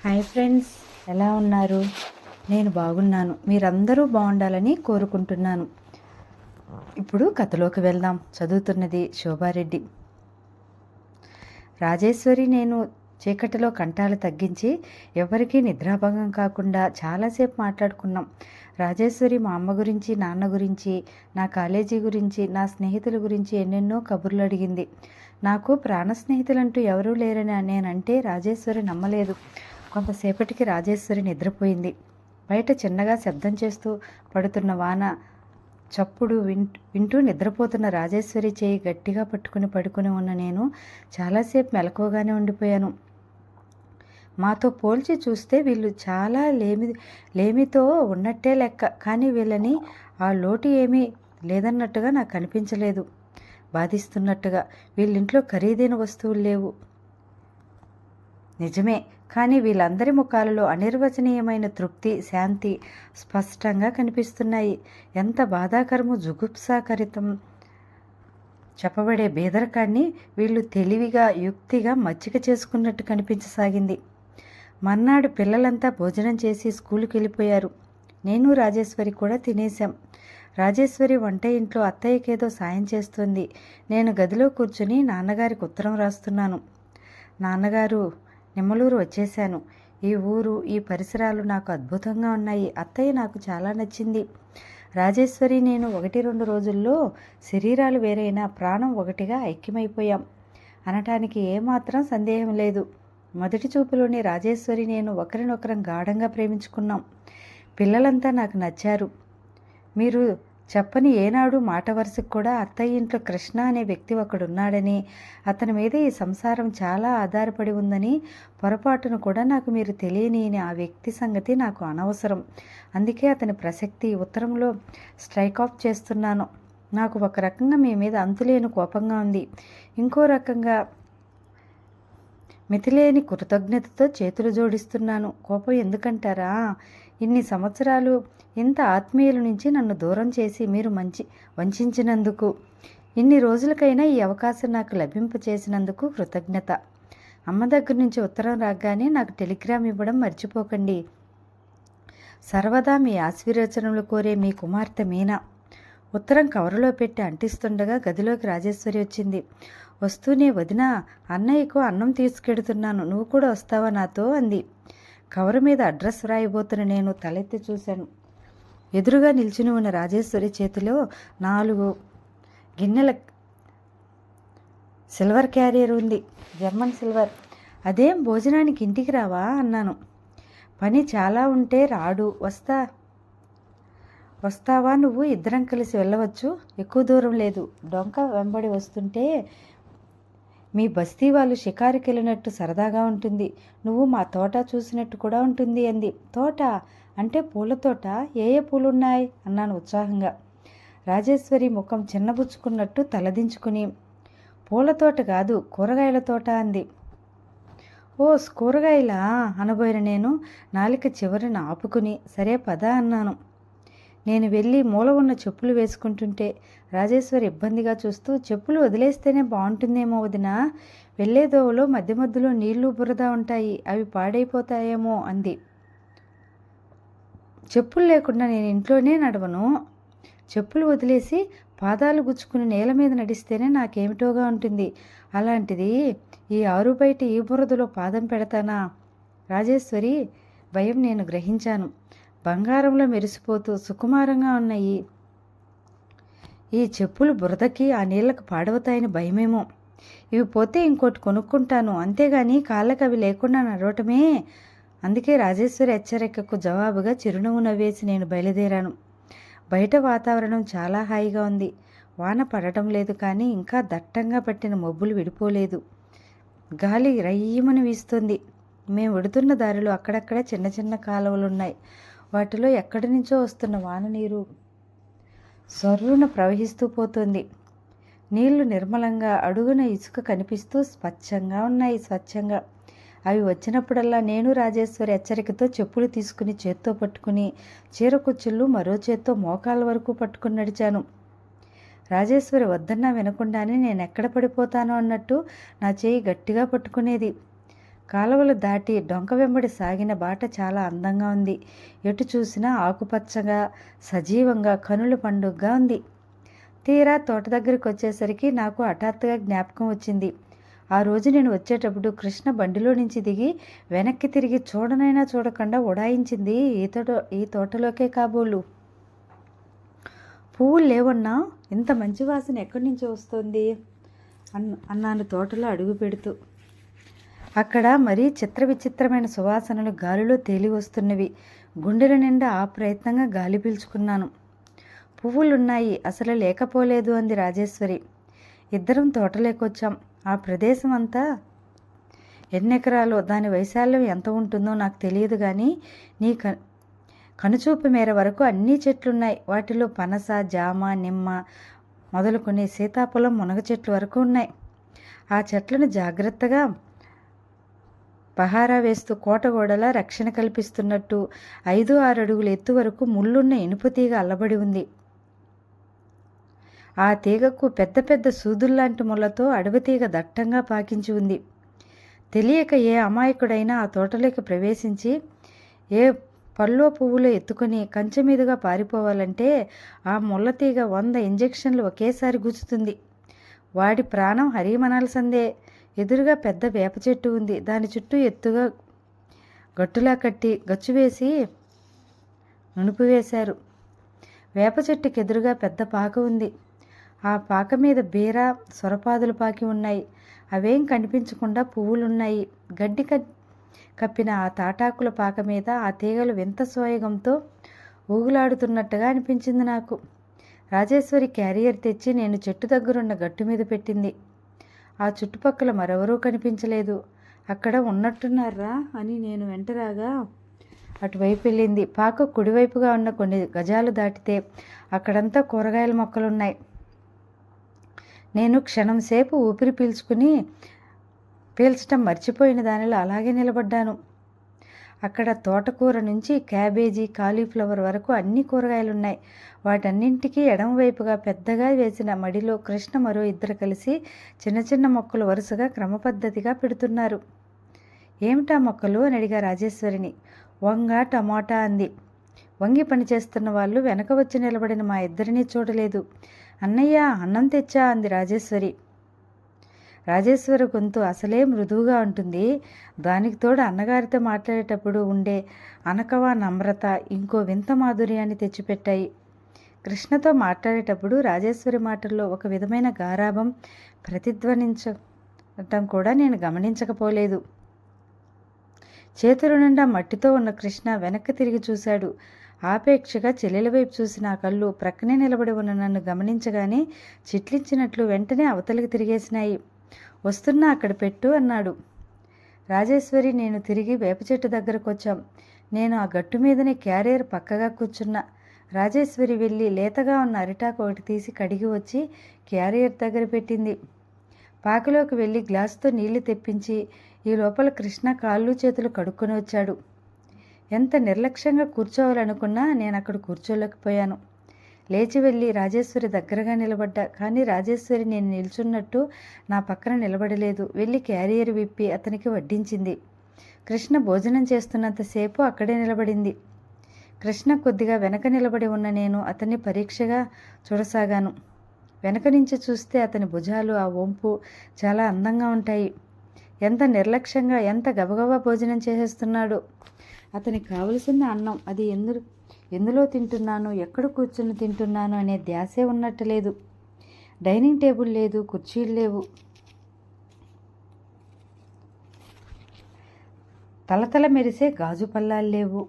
Hi friends, ఎలా ఉన్నారు? నేను బాగున్నాను. మీరందరూ బాగుండాలని కోరుకుంటున్నాను. ఇప్పుడు కథలోకి వెళ్దాం. చదువుతున్నది శోభారెడ్డి. రాజేశ్వరి నేను చీకటిలో కంఠాలు తగ్గించి ఎవరికీ నిద్రాభంగం కాకుండా చాలాసేపు మాట్లాడుకున్నాం. రాజేశ్వరి మా అమ్మ గురించి, నాన్న గురించి, నా కాలేజీ గురించి, నా స్నేహితుల గురించి ఎన్నెన్నో కబుర్లు అడిగింది. నాకు ప్రాణ స్నేహితులంటూ ఎవరూ లేరని నేనంటే రాజేశ్వరి నమ్మలేదు. కొంతసేపటికి రాజేశ్వరి నిద్రపోయింది. బయట చిన్నగా శబ్దం చేస్తూ పడుతున్న వాన చప్పుడు వింటూ నిద్రపోతున్న రాజేశ్వరి చేయి గట్టిగా పట్టుకుని ఉన్న నేను చాలాసేపు మెలకువగానే ఉండిపోయాను. మాతో పోల్చి చూస్తే వీళ్ళు చాలా లేమితో ఉన్నట్టే లెక్క. కానీ వీళ్ళని ఆ లోటు ఏమీ లేదన్నట్టుగా నాకు అనిపించలేదు. బాధిస్తున్నట్టుగా. వీళ్ళింట్లో ఖరీదైన వస్తువులు లేవు, నిజమే. కానీ వీళ్ళందరి ముఖాలలో అనిర్వచనీయమైన తృప్తి, శాంతి స్పష్టంగా కనిపిస్తున్నాయి. ఎంత బాధాకరము, జుగుప్సాకరితం చెప్పబడే బేదరకాన్ని వీళ్ళు తెలివిగా, యుక్తిగా మచ్చిక చేసుకున్నట్టు కనిపించసాగింది. మర్నాడు పిల్లలంతా భోజనం చేసి స్కూలుకి వెళ్ళిపోయారు. నేను రాజేశ్వరి కూడా తినేశాం. రాజేశ్వరి వంట ఇంట్లో అత్తయ్యకేదో సాయం చేస్తుంది. నేను గదిలో కూర్చుని నాన్నగారికి ఉత్తరం రాస్తున్నాను. నాన్నగారు, నిమ్మలూరు వచ్చేశాను. ఈ ఊరు, ఈ పరిసరాలు నాకు అద్భుతంగా ఉన్నాయి. అత్తయ్య నాకు చాలా నచ్చింది. రాజేశ్వరి నేను 1-2 రోజుల్లో శరీరాలు వేరైనా ప్రాణం ఒకటిగా ఐక్యమైపోయాం అనటానికి ఏమాత్రం సందేహం లేదు. మొదటి చూపులోనే రాజేశ్వరి నేను ఒకరినొకరం గాఢంగా ప్రేమించుకున్నాం. పిల్లలంతా నాకు నచ్చారు. మీరు చెప్పని ఏనాడు మాట వరుసకు కూడా అత్తయ్య ఇంట్లో కృష్ణ అనే వ్యక్తి ఒకడున్నాడని, అతని మీద ఈ సంసారం చాలా ఆధారపడి ఉందని పొరపాటును కూడా నాకు మీరు తెలియని ఆ వ్యక్తి సంగతి నాకు అనవసరం. అందుకే అతని ప్రసక్తి ఉత్తరంలో స్ట్రైక్ ఆఫ్ చేస్తున్నాను. నాకు ఒక రకంగా మీ మీద అంతులేని కోపంగా ఉంది. ఇంకో రకంగా మితిలేని కృతజ్ఞతతో చేతులు జోడిస్తున్నాను. కోపం ఎందుకంటారా? ఇన్ని సంవత్సరాలు ఇంత ఆత్మీయుల నుంచి నన్ను దూరం చేసి మీరు వంచినందుకు, ఇన్ని రోజులకైనా ఈ అవకాశం నాకు లభింపచేసినందుకు కృతజ్ఞత. అమ్మ దగ్గర నుంచి ఉత్తరం రాగానే నాకు టెలిగ్రామ్ ఇవ్వడం మర్చిపోకండి. సర్వదా మీ ఆశీర్వచనలు కోరే మీ కుమార్తె మీనా. ఉత్తరం కవరులో పెట్టి అంటిస్తుండగా గదిలోకి రాజేశ్వరి వచ్చింది. వస్తూనే, వదినా, అన్నయ్యకు అన్నం తీసుకెడుతున్నాను, నువ్వు కూడా వస్తావా నాతో అంది. కవరు మీద అడ్రస్ వ్రాయబోతున్న నేను తలెత్తి చూశాను. ఎదురుగా నిల్చుని ఉన్న రాజేశ్వరి చేతిలో 4 గిన్నెల సిల్వర్ క్యారియర్ ఉంది, జర్మన్ సిల్వర్. అదేం భోజనానికి ఇంటికి రావా అన్నాను. పని చాలా ఉంటే రాడు. వస్తావా నువ్వు? ఇద్దరం కలిసి వెళ్ళవచ్చు, ఎక్కువ దూరం లేదు. డొంక వెంబడి వస్తుంటే మీ బస్తీ వాళ్ళు షికారుకి వెళ్ళినట్టు సరదాగా ఉంటుంది. నువ్వు మా తోట చూసినట్టు కూడా ఉంటుంది అంది. తోట అంటే పూల తోట? ఏ ఏ పూలున్నాయి అన్నాను ఉత్సాహంగా. రాజేశ్వరి ముఖం చిన్నబుచ్చుకున్నట్టు తలదించుకుని, పూల తోట కాదు, కూరగాయల తోట అంది. ఓ, కూరగాయలా అనబోయిన నేను నాలిక చివరిన ఆపుకుని, సరే పద అన్నాను. నేను వెళ్ళి మూల ఉన్న చెప్పులు వేసుకుంటుంటే రాజేశ్వరి ఇబ్బందిగా చూస్తూ, చెప్పులు వదిలేస్తేనే బాగుంటుందేమో వదినా, వెళ్ళేదోవలో మధ్య మధ్యలో నీళ్లు బురద ఉంటాయి, అవి పాడైపోతాయేమో అంది. చెప్పులు లేకుండా నేను ఇంట్లోనే నడవను. చెప్పులు వదిలేసి పాదాలు గుచ్చుకుని నేల మీద నడిస్తేనే నాకేమిటోగా ఉంటుంది. అలాంటిది ఈ ఆరు బయట ఈ బురదలో పాదం పెడతానా? రాజేశ్వరి భయం నేను గ్రహించాను. బంగారంలో మెరిసిపోతూ సుకుమారంగా ఉన్నాయి ఈ చెప్పులు బురదకి, ఆ నీళ్లకు పాడవుతాయని భయమేమో. ఇవి పోతే ఇంకోటి కొనుక్కుంటాను, అంతేగాని కాళ్ళకి అవి లేకుండా నడవటమే. అందుకే రాజేశ్వరి హెచ్చరికకు జవాబుగా చిరునవ్వు నవ్వేసి నేను బయలుదేరాను. బయట వాతావరణం చాలా హాయిగా ఉంది. వాన పడటం లేదు, కానీ ఇంకా దట్టంగా పట్టిన మబ్బులు విడిపోలేదు. గాలి రయ్యమని వీస్తుంది. మేము వెడుతున్న దారిలో అక్కడక్కడ చిన్న చిన్న కాలువలున్నాయి. వాటిలో ఎక్కడి నుంచో వస్తున్న వాన నీరు సర్రున ప్రవహిస్తూ పోతుంది. నీళ్లు నిర్మలంగా, అడుగున ఇసుక కనిపిస్తూ స్వచ్ఛంగా. అవి వచ్చినప్పుడల్లా నేను రాజేశ్వరి హెచ్చరికతో చెప్పులు తీసుకుని చేత్తో పట్టుకుని, చీర కుచ్చుళ్ళు మరో చేత్తో మోకాళ్ళ వరకు పట్టుకుని నడిచాను. రాజేశ్వరి వద్దన్నా వినకుండానే నేను ఎక్కడ పడిపోతానో అన్నట్టు నా చేయి గట్టిగా పట్టుకునేది. కాలువలు దాటి డొంక వెంబడి సాగిన బాట చాలా అందంగా ఉంది. ఎటు చూసినా ఆకుపచ్చగా, సజీవంగా, కనుల పండుగగా ఉంది. తీరా తోట దగ్గరికి వచ్చేసరికి నాకు హఠాత్తుగా జ్ఞాపకం వచ్చింది. ఆ రోజు నేను వచ్చేటప్పుడు కృష్ణ బండిలో నుంచి దిగి వెనక్కి తిరిగి చూడనైనా చూడకుండా ఉడాయించింది ఈ తోటలోకే కాబోలు. పువ్వులు లేవన్నా, ఇంత మంచి వాసన ఎక్కడి నుంచి వస్తుంది అన్నాను తోటలో అడుగు పెడుతూ. అక్కడ మరీ విచిత్రమైన సువాసనలు గాలిలో తేలి వస్తున్నవి. గుండెల నిండా ఆ ప్రయత్నంగా గాలి పీల్చుకున్నాను. పువ్వులున్నాయి, అసలు లేకపోలేదు అంది రాజేశ్వరి. ఇద్దరం తోటలేకొచ్చాం. ఆ ప్రదేశం అంతా ఎన్నెకరాలో, దాని వైశాల్యం ఎంత ఉంటుందో నాకు తెలియదు, కానీ నీ కనుచూపు మేర వరకు అన్ని చెట్లున్నాయి. వాటిలో పనస, జామ, నిమ్మ మొదలుకొని సీతాఫలం, మునగ చెట్లు వరకు ఉన్నాయి. ఆ చెట్లను జాగ్రత్తగా పహారా వేస్తూ కోటగోడలా రక్షణ కల్పిస్తున్నట్టు 5-6 అడుగుల ఎత్తు వరకు ముళ్ళున్న ఇనుప తీగ అల్లబడి ఉంది. ఆ తీగకు పెద్ద పెద్ద సూదుల్లాంటి ముళ్ళతో అడవి తీగ దట్టంగా పాకించి ఉంది. తెలియక ఏ అమాయకుడైనా ఆ తోటలోకి ప్రవేశించి ఏ పళ్ళో పువ్వులో ఎత్తుకొని కంచె మీదుగా పారిపోవాలంటే ఆ ముళ్ళతీగ 100 ఇంజెక్షన్లు ఒకేసారి గుచ్చుతుంది. వాడి ప్రాణం హరిమనాల్సిందే. ఎదురుగా పెద్ద వేప చెట్టు ఉంది. దాని చుట్టూ ఎత్తుగా గట్టులా కట్టి గచ్చు వేసి నునుపు వేశారు. వేప చెట్టుకి ఎదురుగా పెద్ద పాక ఉంది. ఆ పాక మీద బీర, సొరపాదులు పాకి ఉన్నాయి. అవేం కనిపించకుండా పువ్వులున్నాయి. గడ్డి కప్పిన ఆ తాటాకుల పాక మీద ఆ తీగలు వింత సోయగంతో ఊగులాడుతున్నట్టుగా అనిపించింది నాకు. రాజేశ్వరి క్యారియర్ తెచ్చి నేను చెట్టు దగ్గరున్న గట్టు మీద పెట్టింది. ఆ చుట్టుపక్కల మరెవరూ కనిపించలేదు. అక్కడ ఉన్నట్టున్నారా అని నేను వెంటరాగా అటువైపు వెళ్ళింది. పాక కుడివైపుగా ఉన్న కొన్ని గజాలు దాటితే అక్కడంతా కూరగాయల మొక్కలున్నాయి. నేను క్షణం సేపు ఊపిరి పీల్చటం మర్చిపోయిన దానిలో అలాగే నిలబడ్డాను. అక్కడ తోటకూర నుంచి క్యాబేజీ, కాలీఫ్లవర్ వరకు అన్ని కూరగాయలున్నాయి. వాటన్నింటికీ ఎడమవైపుగా పెద్దగా వేసిన మడిలో కృష్ణ మరో 2 కలిసి చిన్న చిన్న మొక్కలు వరుసగా క్రమపద్ధతిగా పెడుతున్నారు. ఏమిటా మొక్కలు అని అడిగా రాజేశ్వరిని. వంగ, టమాటా అంది. వంగి పనిచేస్తున్న వాళ్ళు వెనక వచ్చి నిలబడిన మా ఇద్దరినీ చూడలేదు. అన్నయ్య, అన్నం తెచ్చా అంది రాజేశ్వరి. రాజేశ్వరి గొంతు అసలే మృదువుగా ఉంటుంది. దానికి తోడు అన్నగారితో మాట్లాడేటప్పుడు ఉండే అనకవ నమ్రత ఇంకో వింత మాధుర్యాన్ని తెచ్చిపెట్టాయి. కృష్ణతో మాట్లాడేటప్పుడు రాజేశ్వరి మాటల్లో ఒక విధమైన గారాభం ప్రతిధ్వనించటం కూడా నేను గమనించకపోలేదు. చేతుల నిండా మట్టితో ఉన్న కృష్ణ వెనక్కి తిరిగి చూశాడు. ఆపేక్షగా చెల్లెల వైపు చూసిన ఆ కళ్ళు ప్రక్కనే నిలబడి ఉన్న నన్ను గమనించగానే చిట్లించినట్లు వెంటనే అవతలికి తిరిగేసినాయి. వస్తున్నా, అక్కడ పెట్టు అన్నాడు. రాజేశ్వరి నేను తిరిగి వేప చెట్టు దగ్గరకు వచ్చాం. నేను ఆ గట్టు మీదనే క్యారియర్ పక్కగా కూర్చున్నా. రాజేశ్వరి వెళ్ళి లేతగా ఉన్న అరిటాకు ఒకటి తీసి కడిగి వచ్చి క్యారియర్ దగ్గర పెట్టింది. పాకలోకి వెళ్ళి గ్లాసుతో నీళ్లు తెప్పించి ఈ లోపల కృష్ణ కాళ్ళు చేతులు కడుక్కొని వచ్చాడు. ఎంత నిర్లక్ష్యంగా కూర్చోవాలనుకున్నా నేను అక్కడ కూర్చోలేకపోయాను. లేచి వెళ్ళి రాజేశ్వరి దగ్గరగా నిలబడ్డా. కానీ రాజేశ్వరి నేను నిల్చున్నట్టు నా పక్కన నిలబడలేదు. వెళ్ళి క్యారియర్ విప్పి అతనికి వడ్డించింది. కృష్ణ భోజనం చేస్తున్నంతసేపు అక్కడే నిలబడింది. కృష్ణ కొద్దిగా వెనక నిలబడి ఉన్న నేను అతన్ని పరీక్షగా చూడసాగాను. వెనక నుంచి చూస్తే అతని భుజాలు, ఆ వంపు చాలా అందంగా ఉంటాయి. ఎంత నిర్లక్ష్యంగా, ఎంత గబగబా భోజనం చేసేస్తున్నాడు. అతనికి కావలసిన అన్నం అది ఎందులో తింటున్నాను, ఎక్కడ కూర్చుని తింటున్నాను అనే ధ్యాసే ఉన్నట్టు లేదు. డైనింగ్ టేబుల్ లేదు, కుర్చీలు లేవు, తలతల మెరిసే గాజు పల్లాలు లేవు.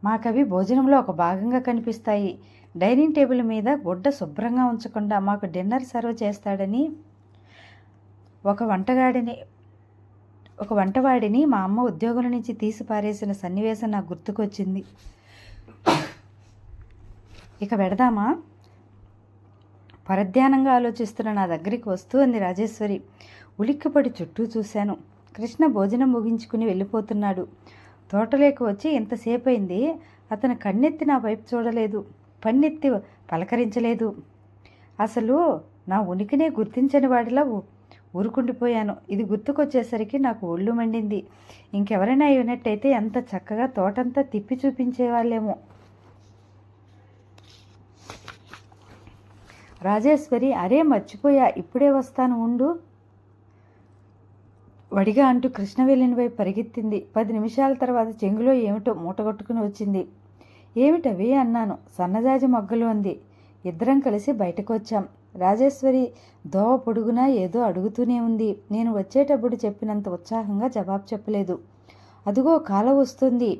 మాకవి భోజనంలో ఒక భాగంగా కనిపిస్తాయి. డైనింగ్ టేబుల్ మీద గుడ్డ శుభ్రంగా ఉంచకుండా మాకు డిన్నర్ సర్వ్ చేస్తాడని ఒక వంటవాడిని మా అమ్మ ఉద్యోగుల నుంచి తీసి పారేసిన సన్నివేశం నాకు గుర్తుకొచ్చింది. ఇక వెడదామా? పరధ్యానంగా ఆలోచిస్తున్న నా దగ్గరికి వస్తూ అంది రాజేశ్వరి. ఉలిక్కిపడి చుట్టూ చూశాను. కృష్ణ భోజనం ముగించుకుని వెళ్ళిపోతున్నాడు. తోటలోకి వచ్చి ఎంతసేపు అయింది. అతను కన్నెత్తి నా వైపు చూడలేదు, పన్నెత్తి పలకరించలేదు. అసలు నా ఉనికినే గుర్తించని వాడిలా ఊరుకుండిపోయాను. ఇది గుర్తుకొచ్చేసరికి నాకు ఒళ్ళు మండింది. ఇంకెవరైనా అయినట్టయితే ఎంత చక్కగా తోటంతా తిప్పి చూపించేవాళ్ళేమో. రాజేశ్వరి, అరే మర్చిపోయా, ఇప్పుడే వస్తాను ఉండు వడిగా అంటూ కృష్ణవేలిని వైపు పరిగెత్తింది. 10 నిమిషాల తర్వాత చెంగులో ఏమిటో మూటగొట్టుకుని వచ్చింది. ఏమిటవి అన్నాను. సన్నజాజి మొగ్గలు అంది. ఇద్దరం కలిసి బయటకు వచ్చాం. రాజేశ్వరి దోవ పొడుగునా ఏదో అడుగుతూనే ఉంది. నేను వచ్చేటప్పుడు చెప్పినంత ఉత్సాహంగా జవాబు చెప్పలేదు. అదుగో కాలం వస్తుంది,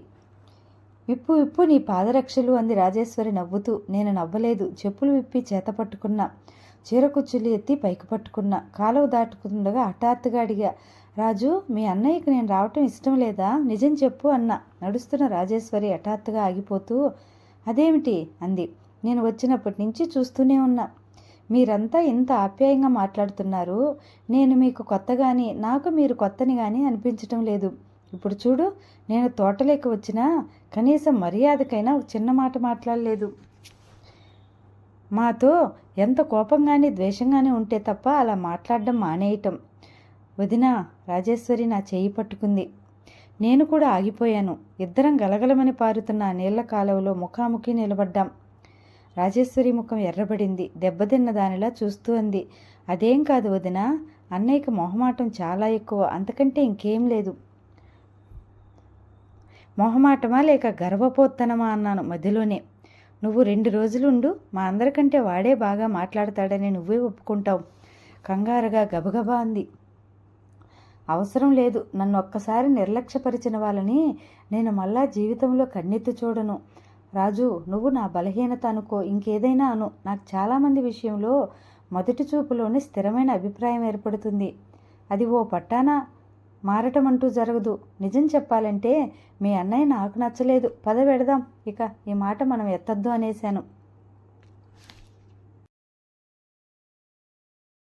విప్పు విప్పు నీ పాదరక్షలు అంది రాజేశ్వరి నవ్వుతూ. నేను నవ్వలేదు. చెప్పులు విప్పి చేత పట్టుకున్నా. చీరకుచ్చులు ఎత్తి పైకి పట్టుకున్నా. కాలువ దాటుకుండగా హఠాత్తుగా అడిగా, రాజు, మీ అన్నయ్యకి నేను రావటం ఇష్టం లేదా? నిజం చెప్పు అన్నా. నడుస్తున్న రాజేశ్వరి హఠాత్తుగా ఆగిపోతూ, అదేమిటి అంది. నేను వచ్చినప్పటి నుంచి చూస్తూనే ఉన్నా. మీరంతా ఇంత ఆప్యాయంగా మాట్లాడుతున్నారు. నేను మీకు కొత్త కానీ నాకు మీరు కొత్తని కానీ అనిపించటం లేదు. ఇప్పుడు చూడు, నేను తోటలోకి వచ్చినా కనీసం మర్యాదకైనా ఒక చిన్న మాట మాట్లాడలేదు. మాతో ఎంత కోపంగాని ద్వేషంగానే ఉంటే తప్ప అలా మాట్లాడడం మానేయటం. వదినా, రాజేశ్వరి నా చేయి పట్టుకుంది. నేను కూడా ఆగిపోయాను. ఇద్దరం గలగలమని పారుతున్న ఆ నీళ్ల కాలువలో ముఖాముఖి నిలబడ్డాం. రాజేశ్వరి ముఖం ఎర్రబడింది. దెబ్బతిన్న దానిలా చూస్తూ అంది, అదేం కాదు వదినా, అన్నయ్యకి మొహమాటం చాలా ఎక్కువ, అంతకంటే ఇంకేం లేదు. మొహమాటమా లేక గర్వపోత్తనమా అన్నాను మధ్యలోనే. నువ్వు 2 రోజులుండు, మా అందరికంటే వాడే బాగా మాట్లాడతాడని నువ్వే ఒప్పుకుంటావు కంగారుగా గబగబా అంది. అవసరం లేదు. నన్ను ఒక్కసారి నిర్లక్ష్యపరిచిన వాళ్ళని నేను మళ్ళా జీవితంలో కన్నెత్తి చూడను. రాజు, నువ్వు నా బలహీనత అనుకో, ఇంకేదైనా అను. నాకు చాలామంది విషయంలో మొదటి చూపులోనే స్థిరమైన అభిప్రాయం ఏర్పడుతుంది. అది ఓ పట్టాన మారటం అంటూ జరగదు. నిజం చెప్పాలంటే మీ అన్నయ్య నాకు నచ్చలేదు. పద వెడదాం, ఇక ఈ మాట మనం ఎత్తద్దు అనేశాను.